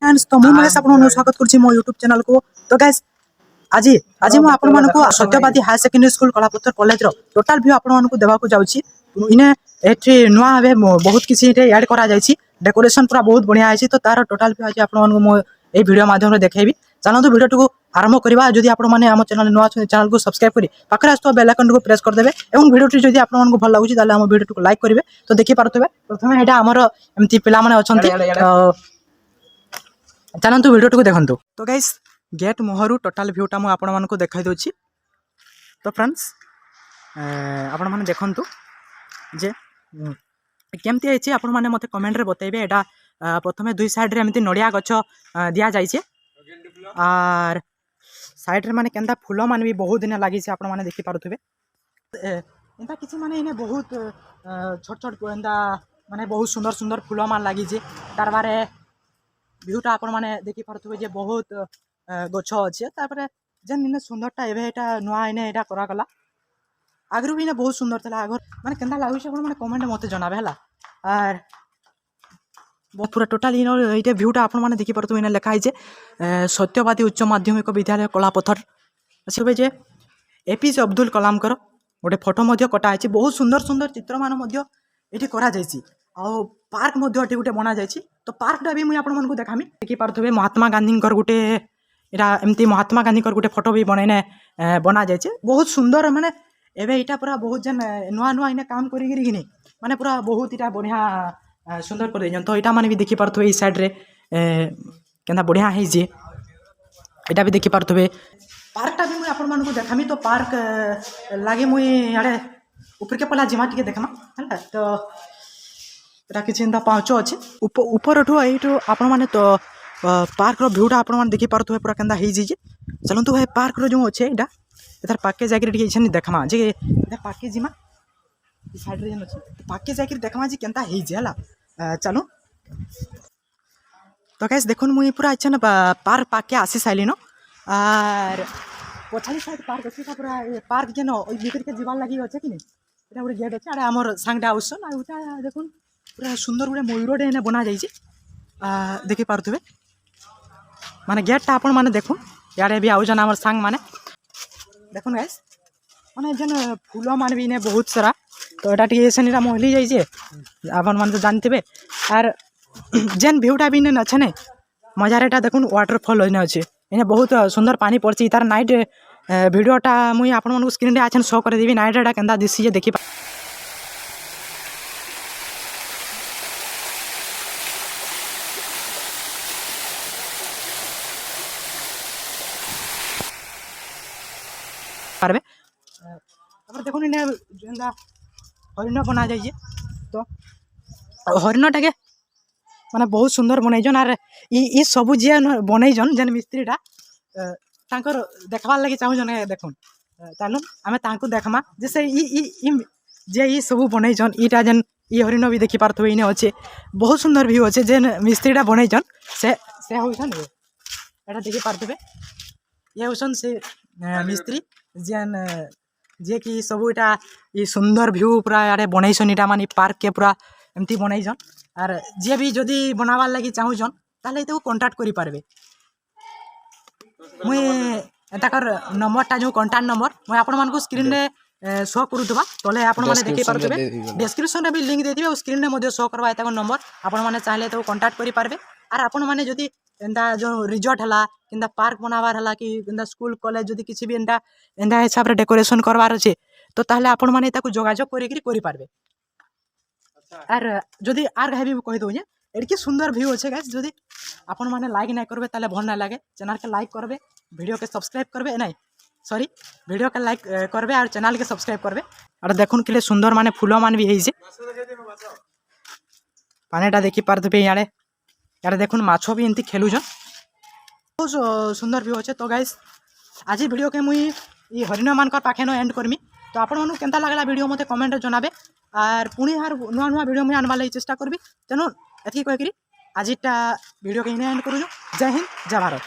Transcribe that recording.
Friends तो मु महेश आपन स्वागत करछि मो YouTube चैनल को। तो गाइस आज आज मु आपन मानक सत्यवादी हायर सेकेंडरी स्कूल कलापत्र कॉलेज रो टोटल व्यू आपन मानक देबा को जाउछि। इने एठी नुआ हबे बहुत किछि ऐड करा जाइछि, डेकोरेशन पूरा बहुत बढ़िया आइछि। तो तार टोटल व्यू आज आपन मानक मो ए वीडियो माध्यम रे देखेबी। चलंतु वीडियो को आरंभ करबा। जदि आपन माने हम चैनल नुआ चैनल को सब्सक्राइब करी पाखरे आस्तो बेल आइकन को प्रेस कर देबे एवं वीडियो टी जदि आपन मानक भल लागुछि ताले हम वीडियो को लाइक करिवे। तो देखि पारतबे प्रथमे एटा हमर एमती पिला माने अछंती। चलंतु वीडियो को देखंतु। तो गाइस गेट मोहरु टोटल व्यूटा मु आपण मानक देखाई दोछि। तो फ्रेंड्स आपण माने देखंतु जे केमती आइछि आपण माने मते कमेंट रे बतेबे। एटा प्रथमे दुई साइड रे एमती नडिया गछ दिया जाइछे आर साइड रे माने केंदा फूल मान भी बहुत दिन लागि छै। आपण माने देखि पारुथबे एंता किछि माने इने बहुत छोट छोट एंदा माने बहुत सुंदर सुंदर फूल मान लागि छै। तार बारे व्यूटा आपण माने देखि पारुथबे जे बहुत गछ अछि। तारपरे जेन इने सुंदरटा एबे एटा नुआ इने एटा करा गला। आगरु भी इने बहुत सुंदर तला। आगर माने केंदा लागु छै आपण माने कमेंट मते जनाबे हला। आर बहुत पूरा टोटल इन एटा व्यूटा आपण माने देखि पारुथबे इने लिखा छै सत्यवादी उच्च माध्यमिक विद्यालय कलापथर असबे जे एपीजे अब्दुल कलाम कर गोटे फोटो मध्य कटा है। बहुत सुंदर सुंदर चित्र मान मध्य एठी करा जायछि। आ पार्क मध्य एठी गोटे बना जायछि। तो पार्कटा भी मुई आपण मानकु देखामी। देखि पारुथबे महात्मा गांधी कर गोटे एटा एमती महात्मा गांधी कर गोटे फोटो भी बनैने बना जायछि। बहुत सुंदर माने एबे इटा पूरा बहुत जन नुआ नुआ इने काम करि गिरी किनी माने पूरा बहुत इटा बढ़िया सुंदर कर देजन। तो इटा माने भी देखि पारुथबे ई साइड रे केंदा बढ़िया है जे एटा भी देखि पारुथबे। पार्कटा भी मुई आपण मानकु देखामी। तो पार्क लागे मुई याडे ऊपर के पला जिमा टिके देखमा हला। तो एटा किछि एंदा पाँचो अछि ऊपर ठो एठो आपण माने। तो पार्क रो व्यूटा आपण माने देखि पारुथबे पूरा केंदा हेइ जे। चलंतु भाई पार्क रो जो अछि एटा एतार पाके जाके टिके इछन देखमा जे एटा पाके जिमा ई साइड रे जन अछि पाके जाके देखमा जे केंता हेइ जे हला। चलो तो गाइस देखुन मुई पूरा इछन पार्क पाके आसी साइलिनो आर पछाली साइड पार्क अछि। ता पूरा पार्क जन ओइ भीतर के जीवाल लागि अछि कि नै एटा पूरा गेट अछि। आरे हमर सांगडा आउसन आ उटा देखुन पूरा सुंदर गुडे मयूर डे ने बना जाई छै। देखि पारुथबे माने गेटटा आपण माने देखुन यारे भी आउ जन हमर सांग माने देखुन गाइस माने जन फूल मान भी ने बहुत सारा। तो एटा टी एसनीरा मोहली जाई छै आपण मान तो जानथिबे। आर जेन व्यूटा भी ने अछि ने मजारेटा देखुन वाटरफॉल होइने अछि। इने बहुत सुंदर पानी पड़छि। तार नाइट वीडियोटा मुई आपण मानकु स्क्रीन रे आछन शो कर देबी। नाइट एटा केंदा दिसि जे देखि पारबे। तापर देखुन इने जेंदा हरिण बना जाई जे। तो हरिणटा के माने बहुत सुंदर बनैजन। आर ई सब जे बनैजन जेन मिस्त्रीटा तांकर देखबार लागि चाहू जने देखुन तालु हमें तांको देखमा जे से ई जे ई सब बनैजन ईटा जेन ई हरिण भी देखि पारथबे इने अछि। बहुत सुंदर व्यू अछि जेन मिस्त्रीटा बनैजन से होइछन एटा देखि पारथबे। ये होइछन से मिस्त्री जेन जे कि सब इटा ई सुंदर व्यू पूरा यारे बनैछन। इटा माने पार्क के पूरा एमती बनैछन। आर जे भी जदि बनावार लागि चाहू जन ताले तो कांटेक्ट करि पारबे। मुई एताकर नंबरटा जो कांटेक्ट नंबर मुई आपण मानकु स्क्रीन रे शो करूथबा तले आपण माने देखि पारुथबे। डिस्क्रिप्शन रे भी लिंक दे दिबे और स्क्रीन रे मध्ये शो करबा एताकर नंबर आपण माने चाहिले तो कांटेक्ट करि पारबे। आर आपण माने जदि एंदा जो रिजॉर्ट हला किंदा पार्क बनावार हला कि किंदा स्कूल कॉलेज जदि किछि भी एंदा हिसाब रे डेकोरेशन करवार अछि तो ताले आपण माने ताकु जोगाजोग करि पारबे। आर जदि आर हेबी कहि दउ जे एडकी सुंदर व्यू अछि गाइस। जदि आपण माने लाइक नै करबे ताले भल नै लागे। चैनल के लाइक करबे वीडियो के सब्सक्राइब करबे नै सॉरी वीडियो के लाइक करबे और चैनल के सब्सक्राइब करबे। और देखुन केले सुंदर माने फूल मान भी हेइ जे पानीटा देखि पारथबे। याडे याडे देखुन माछो भी एंती खेलु जन बहुत सुंदर व्यू अछि। तो गाइस आज वीडियो के मुई ई हरिण मानकर पाखे न एंड करमी। तो आपण मानु केंता लागला वीडियो मते कमेंट रे जनाबे। आर पुणी हार नुआ नुआ वीडियो में आनवा लागि चेष्टा करबी। तेनु एथि कहि करी आजिटा वीडियो के इने एंड करू। जय हिंद जय भारत।